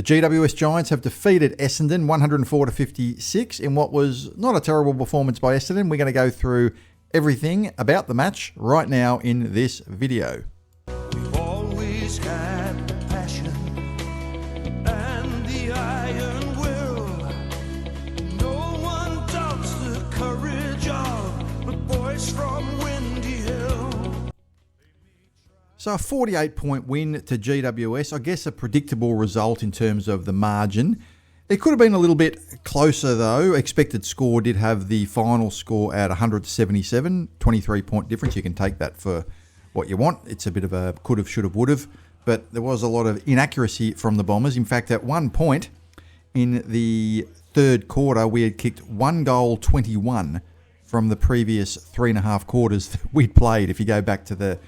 The GWS Giants have defeated Essendon 104-56 in what was not a terrible performance by Essendon. We're going to go through everything about the match right now in this video. We've always had the passion and the iron will. No one doubts the courage of the boys from Windy Hill. So a 48-point win to GWS, I guess a predictable result in terms of the margin. It could have been a little bit closer though. Expected score did have the final score at 177, 23-point difference. You can take that for what you want. It's a bit of a could have, should have, would have. But there was a lot of inaccuracy from the Bombers. In fact, at one point in the third quarter, we had kicked 1 goal 21 from the previous 3.5 quarters that we'd played, if you go back to the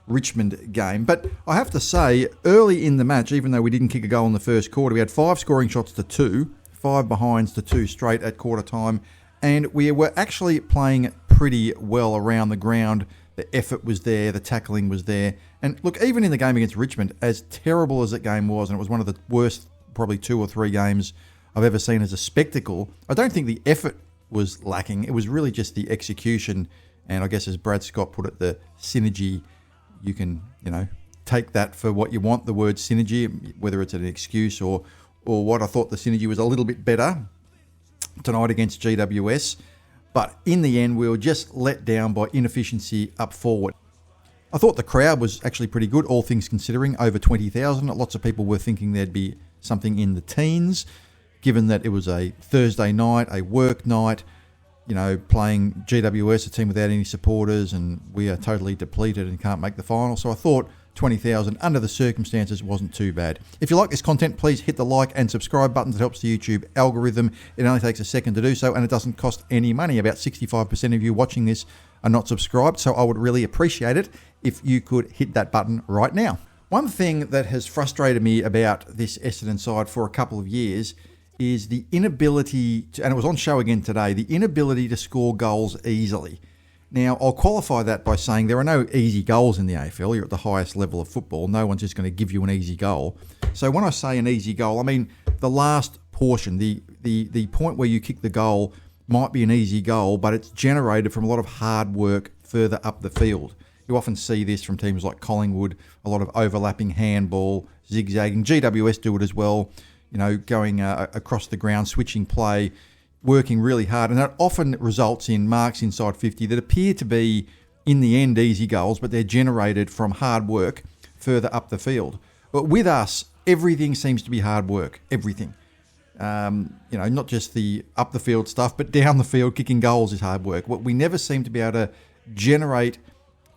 Richmond game. But I have to say, early in the match, even though we didn't kick a goal in the first quarter, we had 5 scoring shots to 2, 5 behinds to 2 straight at quarter time, and we were actually playing pretty well around the ground. The effort was there, the tackling was there. And look, even in the game against Richmond, as terrible as that game was, and it was one of the worst, probably 2 or 3 games I've ever seen as a spectacle, I don't think the effort was lacking. It was really just the execution, and I guess as Brad Scott put it, the synergy. You can, take that for what you want, the word synergy, whether it's an excuse or what. I thought the synergy was a little bit better tonight against GWS. But in the end, we were just let down by inefficiency up forward. I thought the crowd was actually pretty good, all things considering, over 20,000. Lots of people were thinking there'd be something in the teens, given that it was a Thursday night, a work night, playing GWS, a team without any supporters, and we are totally depleted and can't make the final. So I thought 20,000 under the circumstances wasn't too bad. If you like this content, please hit the like and subscribe buttons. It helps the YouTube algorithm. It only takes a second to do so, and it doesn't cost any money. About 65% of you watching this are not subscribed, so I would really appreciate it if you could hit that button right now. One thing that has frustrated me about this Essendon side for a couple of years is the inability to, and it was on show again today, the inability to score goals easily. Now, I'll qualify that by saying there are no easy goals in the AFL. You're at the highest level of football. No one's just going to give you an easy goal. So when I say an easy goal, I mean the last portion, the point where you kick the goal might be an easy goal, but it's generated from a lot of hard work further up the field. You often see this from teams like Collingwood, a lot of overlapping handball, zigzagging. GWS do it as well. Going across the ground, switching play, working really hard. And that often results in marks inside 50 that appear to be, in the end, easy goals, but they're generated from hard work further up the field. But with us, everything seems to be hard work, everything. Not just the up the field stuff, but down the field, kicking goals is hard work. We never seem to be able to generate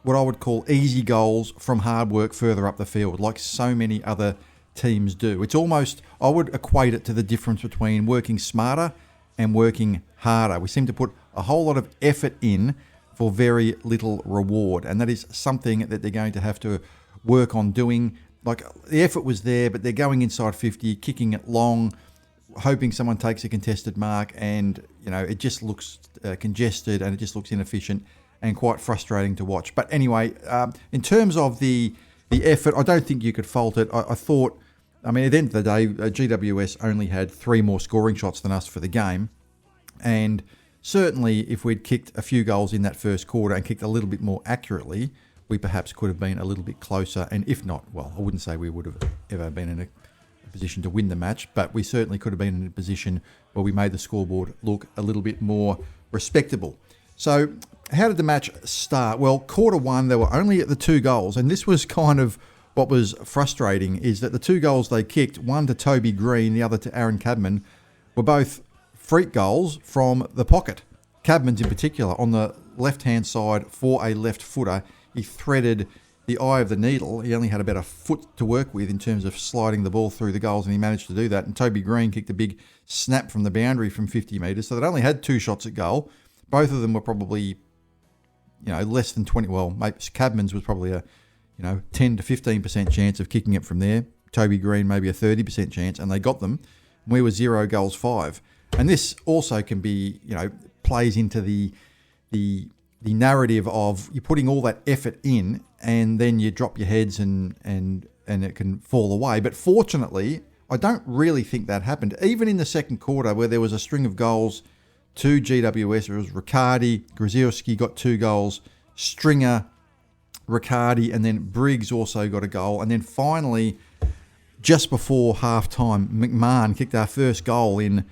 what I would call easy goals from hard work further up the field, like so many other teams do. It's almost, I would equate it to the difference between working smarter and working harder. We seem to put a whole lot of effort in for very little reward, and that is something that they're going to have to work on doing. Like, the effort was there, but they're going inside 50, kicking it long, hoping someone takes a contested mark, and it just looks congested, and it just looks inefficient and quite frustrating to watch. But anyway, in terms of the effort, I don't think you could fault it. I thought, at the end of the day, GWS only had 3 more scoring shots than us for the game. And certainly if we'd kicked a few goals in that first quarter and kicked a little bit more accurately, we perhaps could have been a little bit closer. And if not, well, I wouldn't say we would have ever been in a position to win the match, but we certainly could have been in a position where we made the scoreboard look a little bit more respectable. So how did the match start? Well, quarter one, they were only at the 2 goals, and this was kind of what was frustrating, is that the 2 goals they kicked, one to Toby Green, the other to Aaron Cadman, were both freak goals from the pocket. Cadman's in particular, on the left-hand side for a left footer, he threaded the eye of the needle. He only had about a foot to work with in terms of sliding the ball through the goals, and he managed to do that. And Toby Green kicked a big snap from the boundary from 50 metres, so they only had 2 shots at goal. Both of them were probably, less than 20. Well, Cadman's was probably a 10 to 15% chance of kicking it from there. Toby Green maybe a 30% chance, and they got them. We were 0 goals 5. And this also can be, plays into the narrative of you're putting all that effort in and then you drop your heads and it can fall away. But fortunately, I don't really think that happened. Even in the second quarter, where there was a string of goals to GWS, it was Riccardi, Grzycki got 2 goals, Stringer, Riccardi, and then Briggs also got a goal. And then finally, just before half-time, McMahon kicked our first goal in,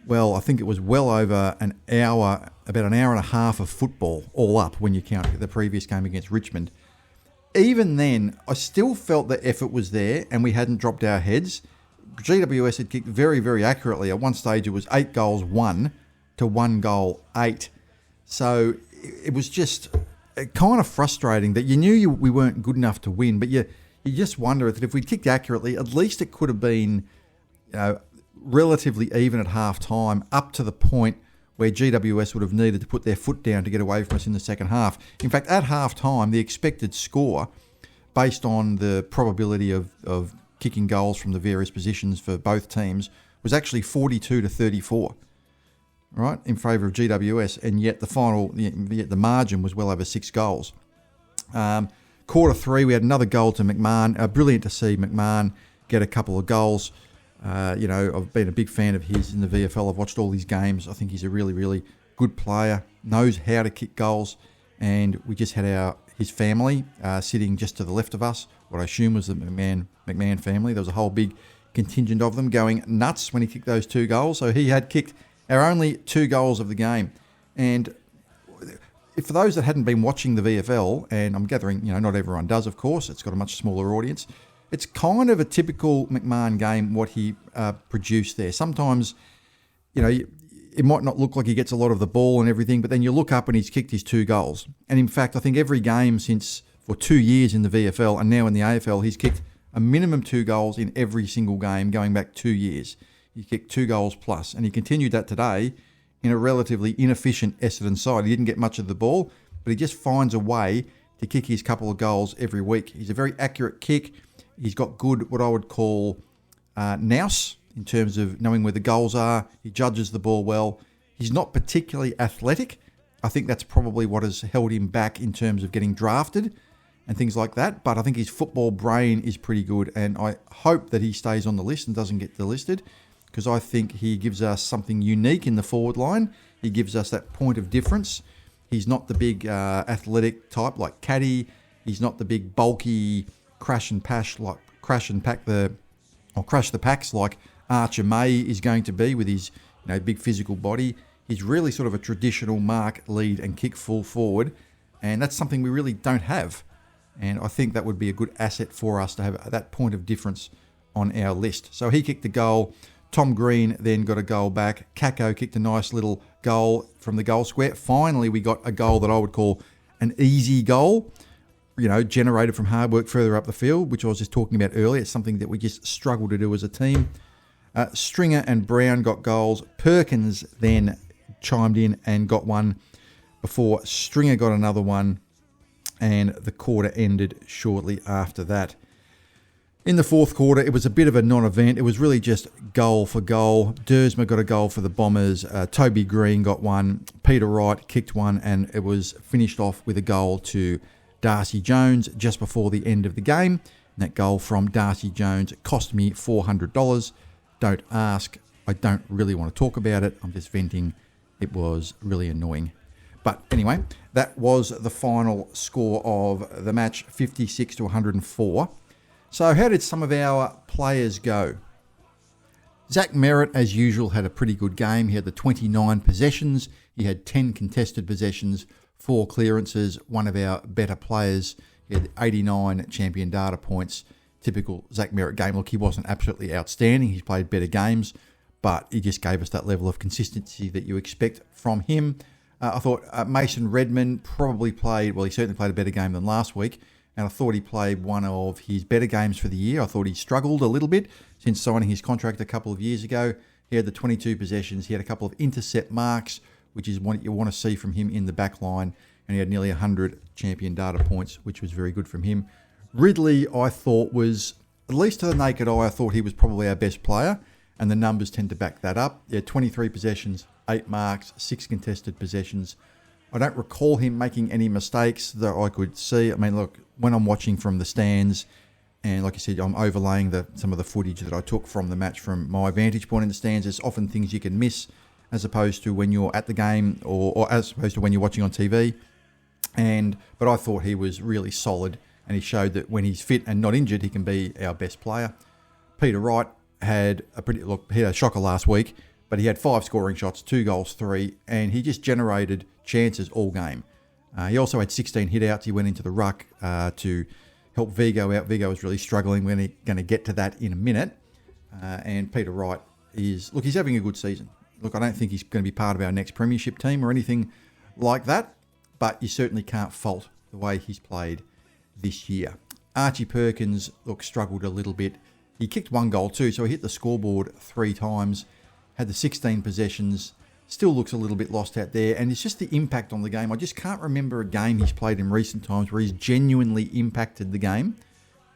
well, I think it was well over an hour, about an hour and a half of football, all up when you count the previous game against Richmond. Even then, I still felt the effort was there and we hadn't dropped our heads. GWS had kicked very, very accurately. At one stage, it was 8 goals 1 to 1 goal 8. So it was just kind of frustrating that you knew we weren't good enough to win, but you just wonder that if we kicked accurately, at least it could have been, relatively even at half time, up to the point where GWS would have needed to put their foot down to get away from us in the second half. In fact, at half time, the expected score, based on the probability of kicking goals from the various positions for both teams, was actually 42 to 34, right, in favour of GWS, and yet the margin was well over 6 goals. Quarter 3, we had another goal to McMahon. Brilliant to see McMahon get a couple of goals. I've been a big fan of his in the VFL. I've watched all his games. I think he's a really, really good player, knows how to kick goals, and we just had his family sitting just to the left of us, what I assume was the McMahon family. There was a whole big contingent of them going nuts when he kicked those 2 goals. So he had kicked our only 2 goals of the game. And for those that hadn't been watching the VFL, and I'm gathering, not everyone does, of course, it's got a much smaller audience, it's kind of a typical McMahon game, what he produced there. Sometimes, it might not look like he gets a lot of the ball and everything, but then you look up and he's kicked his 2 goals. And in fact, I think every game for 2 years in the VFL and now in the AFL, he's kicked a minimum 2 goals in every single game going back 2 years. He kicked 2 goals plus, and he continued that today in a relatively inefficient Essendon side. He didn't get much of the ball, but he just finds a way to kick his couple of goals every week. He's a very accurate kick. He's got good, what I would call nous, in terms of knowing where the goals are. He judges the ball well. He's not particularly athletic. I think that's probably what has held him back in terms of getting drafted and things like that. But I think his football brain is pretty good, and I hope that he stays on the list and doesn't get delisted, because I think he gives us something unique in the forward line. He gives us that point of difference. He's not the big athletic type like Caddy. He's not the big bulky crash the packs like Archer May is going to be with his big physical body. He's really sort of a traditional mark, lead and kick full forward, and that's something we really don't have. And I think that would be a good asset for us to have that point of difference on our list. So he kicked a goal. Tom Green then got a goal back. Kako kicked a nice little goal from the goal square. Finally, we got a goal that I would call an easy goal, generated from hard work further up the field, which I was just talking about earlier. It's something that we just struggle to do as a team. Stringer and Brown got goals. Perkins then chimed in and got one before Stringer got another one, and the quarter ended shortly after that. In the fourth quarter, it was a bit of a non-event. It was really just goal for goal. Dersma got a goal for the Bombers. Toby Green got one. Peter Wright kicked one, and it was finished off with a goal to Darcy Jones just before the end of the game. And that goal from Darcy Jones cost me $400. Don't ask. I don't really want to talk about it. I'm just venting. It was really annoying. But anyway, that was the final score of the match, 56 to 104. So how did some of our players go? Zach Merritt, as usual, had a pretty good game. He had the 29 possessions. He had 10 contested possessions, 4 clearances. One of our better players, he had 89 champion data points. Typical Zach Merritt game. Look, he wasn't absolutely outstanding. He's played better games, but he just gave us that level of consistency that you expect from him. I thought Mason Redman probably played, well, he certainly played a better game than last week, and I thought he played one of his better games for the year. I thought he struggled a little bit since signing his contract a couple of years ago. He had the 22 possessions. He had a couple of intercept marks, which is what you want to see from him in the back line, and he had nearly 100 champion data points, which was very good from him. Ridley, I thought, was, at least to the naked eye, I thought he was probably our best player, and the numbers tend to back that up. He had 23 possessions, 8 marks, 6 contested possessions. I don't recall him making any mistakes that I could see. I mean, look, when I'm watching from the stands, And like I said, I'm overlaying some of the footage that I took from the match from my vantage point in the stands. There's often things you can miss as opposed to when you're at the game or as opposed to when you're watching on TV. But I thought he was really solid, and he showed that when he's fit and not injured, he can be our best player. Peter Wright had he had a shocker last week, but he had 5 scoring shots, 2 goals, 3, and he just generated chances all game. He also had 16 hit-outs. He went into the ruck to help Vigo out. Vigo was really struggling. We're going to get to that in a minute. And Peter Wright he's having a good season. Look, I don't think he's going to be part of our next premiership team or anything like that, but you certainly can't fault the way he's played this year. Archie Perkins, struggled a little bit. He kicked 1 goal too, so he hit the scoreboard 3 times, had the 16 possessions, still looks a little bit lost out there, and it's just the impact on the game. I just can't remember a game he's played in recent times where he's genuinely impacted the game.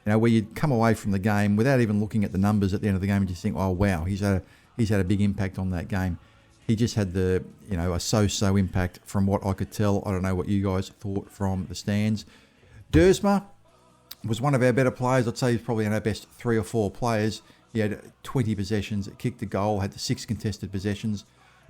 Where you'd come away from the game without even looking at the numbers at the end of the game and just think, oh wow, he's had a big impact on that game. He just had a so-so impact from what I could tell. I don't know what you guys thought from the stands. Dersma was one of our better players. I'd say he's probably our best 3 or 4 players. He had 20 possessions, kicked a goal, had the 6 contested possessions.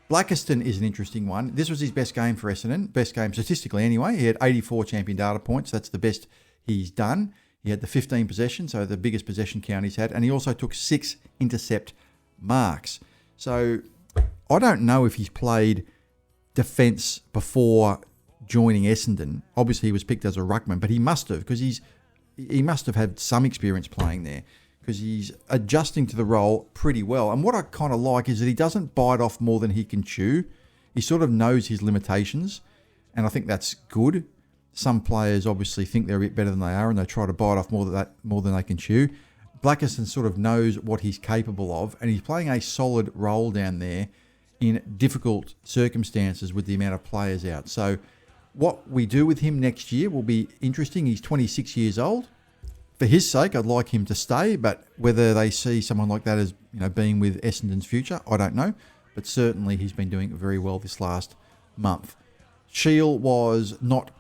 Blackiston is an interesting one. This was his best game for Essendon, best game statistically anyway. He had 84 champion data points. That's the best he's done. He had the 15 possessions, so the biggest possession count he's had, and he also took 6 intercept marks. So I don't know if he's played defence before joining Essendon. Obviously, he was picked as a ruckman, but he must have, because he must have had some experience playing there, because he's adjusting to the role pretty well. And what I kind of like is that he doesn't bite off more than he can chew. He sort of knows his limitations, and I think that's good. Some players obviously think they're a bit better than they are, and they try to bite off more than they can chew. Blackiston sort of knows what he's capable of, and he's playing a solid role down there in difficult circumstances with the amount of players out. So what we do with him next year will be interesting. He's 26 years old. For his sake, I'd like him to stay, but whether they see someone like that as being with Essendon's future, I don't know. But certainly he's been doing very well this last month. Shield was not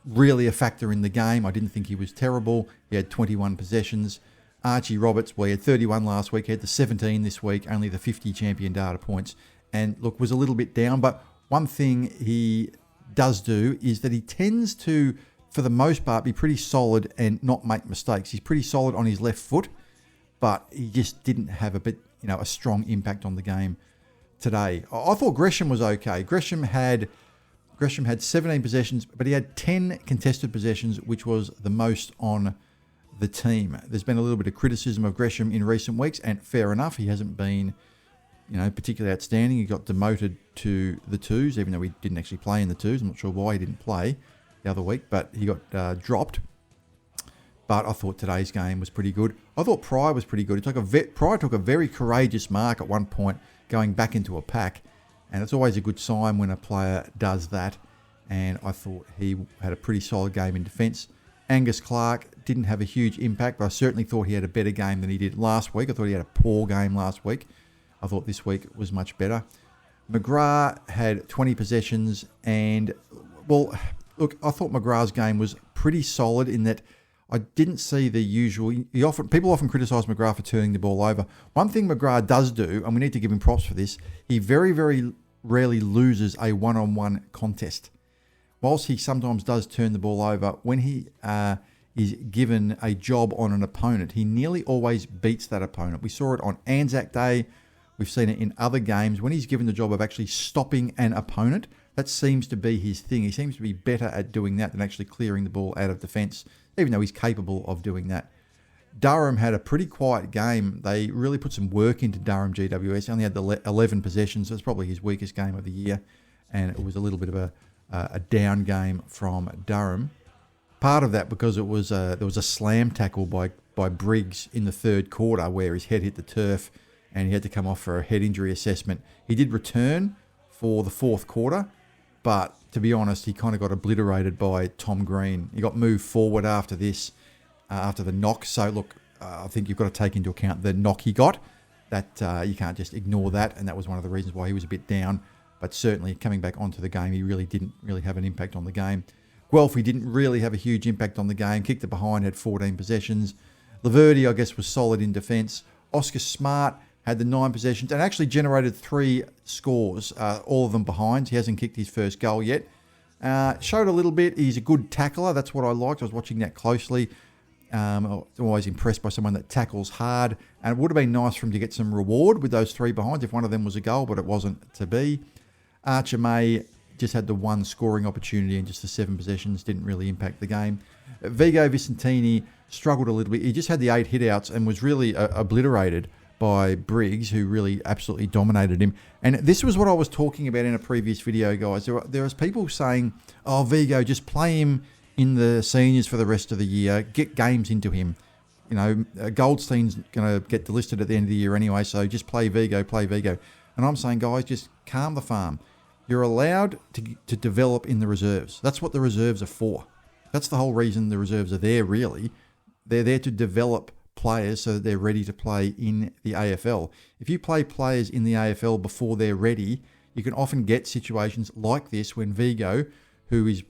really a factor in the game. I didn't think he was terrible. He had 21 possessions. Archie Roberts, he had 31 last week. He had the 17 this week, only the 50 champion data points. And look, was a little bit down. But one thing he does do is that he tends to, for the most part, be pretty solid and not make mistakes. He's pretty solid on his left foot, but he just didn't have a strong impact on the game today. I thought Gresham was okay. Gresham had 17 possessions, but he had 10 contested possessions, which was the most on the team. There's been a little bit of criticism of Gresham in recent weeks, and fair enough. He hasn't been, particularly outstanding. He got demoted to the twos, even though he didn't actually play in the twos. I'm not sure why he didn't play the other week, but he got dropped. But I thought today's game was pretty good. I thought Pryor was pretty good. Pryor took a very courageous mark at one point, going back into a pack. And it's always a good sign when a player does that. And I thought he had a pretty solid game in defence. Angus Clark didn't have a huge impact, but I certainly thought he had a better game than he did last week. I thought he had a poor game last week. I thought this week was much better. McGrath had 20 possessions. And, look, I thought McGrath's game was pretty solid in that I didn't see the usual. People often criticise McGrath for turning the ball over. One thing McGrath does do, and we need to give him props for this, he very, very rarely loses a one-on-one contest. Whilst he sometimes does turn the ball over, when he is given a job on an opponent, he nearly always beats that opponent. We saw it on Anzac Day. We've seen it in other games. When he's given the job of actually stopping an opponent, that seems to be his thing. He seems to be better at doing that than actually clearing the ball out of defence, even though he's capable of doing that. Durham had a pretty quiet game. They really put some work into Durham GWS. He only had the 11 possessions. That's probably his weakest game of the year, and it was a little bit of a down game from Durham. Part of that because there was a slam tackle by Briggs in the third quarter where his head hit the turf and he had to come off for a head injury assessment. He did return for the fourth quarter, but to be honest, he kind of got obliterated by Tom Green. He got moved forward after this, after the knock. So look, I think you've got to take into account the knock he got. That you can't just ignore that, and that was one of the reasons why he was a bit down. But certainly coming back onto the game, he really didn't have an impact on the game. Guelphy didn't really have a huge impact on the game. Kicked it behind, had 14 possessions. Laverty, I guess, was solid in defence. Oscar Smart had the 9 possessions and actually generated 3 scores, all of them behind. He hasn't kicked his first goal yet. Showed a little bit. He's a good tackler. That's what I liked. I was watching that closely. I'm always impressed by someone that tackles hard. And it would have been nice for him to get some reward with those 3 behinds if one of them was a goal, but it wasn't to be. Archer May just had the 1 scoring opportunity and just the 7 possessions. Didn't really impact the game. Vigo Vicentini struggled a little bit. He just had the 8 hitouts and was really obliterated by Briggs, who really absolutely dominated him. And this was what I was talking about in a previous video, guys. There was people saying, oh, Vigo, just play him in the seniors for the rest of the year. Get games into him. You know, Goldstein's going to get delisted at the end of the year anyway, so just play Vigo. And I'm saying, guys, just calm the farm. You're allowed to develop in the reserves. That's what the reserves are for. That's the whole reason the reserves are there, really. They're there to develop players so that they're ready to play in the AFL. If you play players in the AFL before they're ready, you can often get situations like this when Vigo, who is,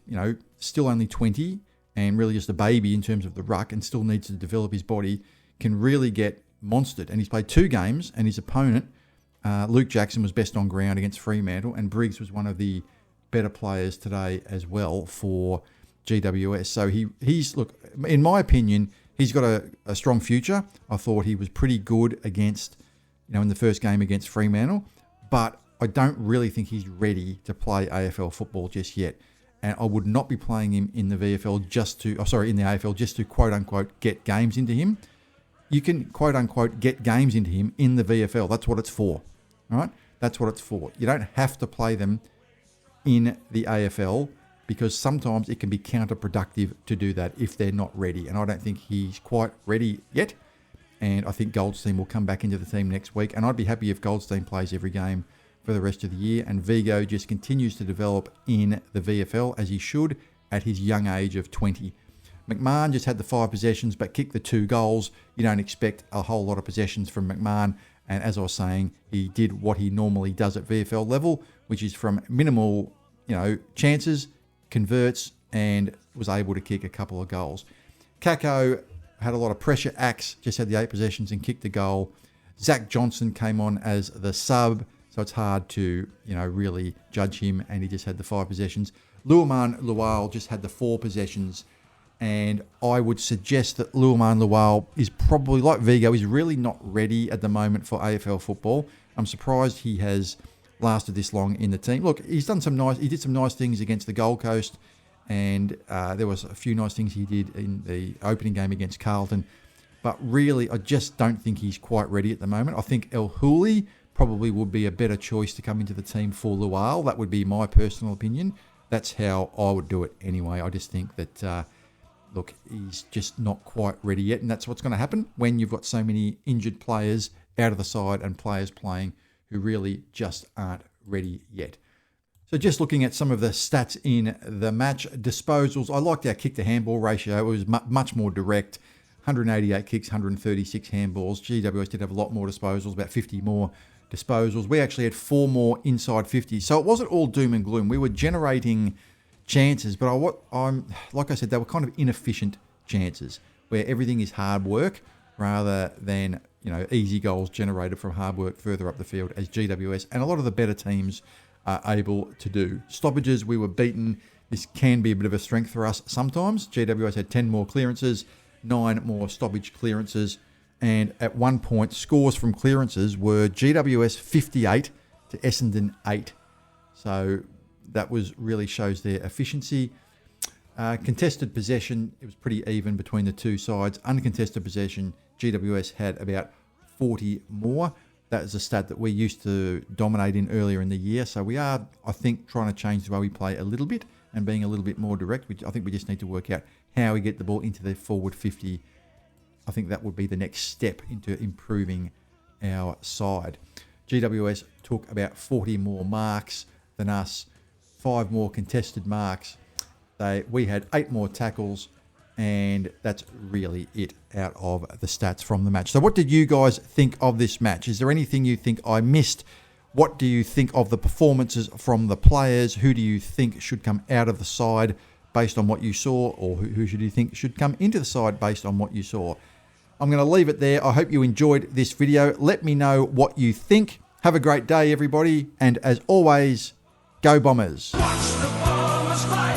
still only 20 and really just a baby in terms of the ruck and still needs to develop his body, can really get monstered. And he's played 2 games and his opponent, Luke Jackson, was best on ground against Fremantle, and Briggs was one of the better players today as well for GWS. So he's, look, in my opinion, he's got a strong future. I thought he was pretty good against, in the first game against Fremantle, but I don't really think he's ready to play AFL football just yet. And I would not be playing him in the VFL in the AFL just to quote unquote get games into him. You can quote unquote get games into him in the VFL. That's what it's for. All right? That's what it's for. You don't have to play them in the AFL, because sometimes it can be counterproductive to do that if they're not ready. And I don't think he's quite ready yet. And I think Goldstein will come back into the team next week. And I'd be happy if Goldstein plays every game for the rest of the year. And Vigo just continues to develop in the VFL as he should at his young age of 20. McMahon just had the 5 possessions but kicked the 2 goals. You don't expect a whole lot of possessions from McMahon. And as I was saying, he did what he normally does at VFL level, which is from minimal, chances, converts, and was able to kick a couple of goals. Kako had a lot of pressure. Axe just had the 8 possessions and kicked a goal. Zach Johnson came on as the sub, so it's hard to, really judge him, and he just had the 5 possessions. Luaman Lual just had the 4 possessions, and I would suggest that Luaman Lual is probably, like Vigo, is really not ready at the moment for AFL football. I'm surprised he has lasted this long in the team. Look, he did some nice things against the Gold Coast, and there was a few nice things he did in the opening game against Carlton. But really, I just don't think he's quite ready at the moment. I think El Houli probably would be a better choice to come into the team for Lual. That would be my personal opinion. That's how I would do it anyway. I just think that, he's just not quite ready yet, and that's what's going to happen when you've got so many injured players out of the side and players playing who really just aren't ready yet. So just looking at some of the stats in the match. Disposals, I liked our kick-to-handball ratio. It was much more direct. 188 kicks, 136 handballs. GWS did have a lot more disposals, about 50 more disposals. We actually had 4 more inside 50. So it wasn't all doom and gloom. We were generating chances, but like I said, they were kind of inefficient chances where everything is hard work rather than easy goals generated from hard work further up the field, as GWS and a lot of the better teams are able to do. Stoppages, we were beaten. This can be a bit of a strength for us sometimes. GWS had 10 more clearances, 9 more stoppage clearances, and at one point, scores from clearances were GWS 58 to Essendon 8. So that really shows their efficiency. Contested possession, it was pretty even between the 2 sides. Uncontested possession, GWS had about 40 more. That is a stat that we used to dominate in earlier in the year. So we are, I think, trying to change the way we play a little bit and being a little bit more direct. I think we just need to work out how we get the ball into the forward 50. I think that would be the next step into improving our side. GWS took about 40 more marks than us, 5 more contested marks. We had 8 more tackles, and that's really it out of the stats from the match. So what did you guys think of this match? Is there anything you think I missed? What do you think of the performances from the players? Who do you think should come out of the side based on what you saw? Or who should you think should come into the side based on what you saw? I'm going to leave it there. I hope you enjoyed this video. Let me know what you think. Have a great day, everybody. And as always, go Bombers. Watch the Bombers fight.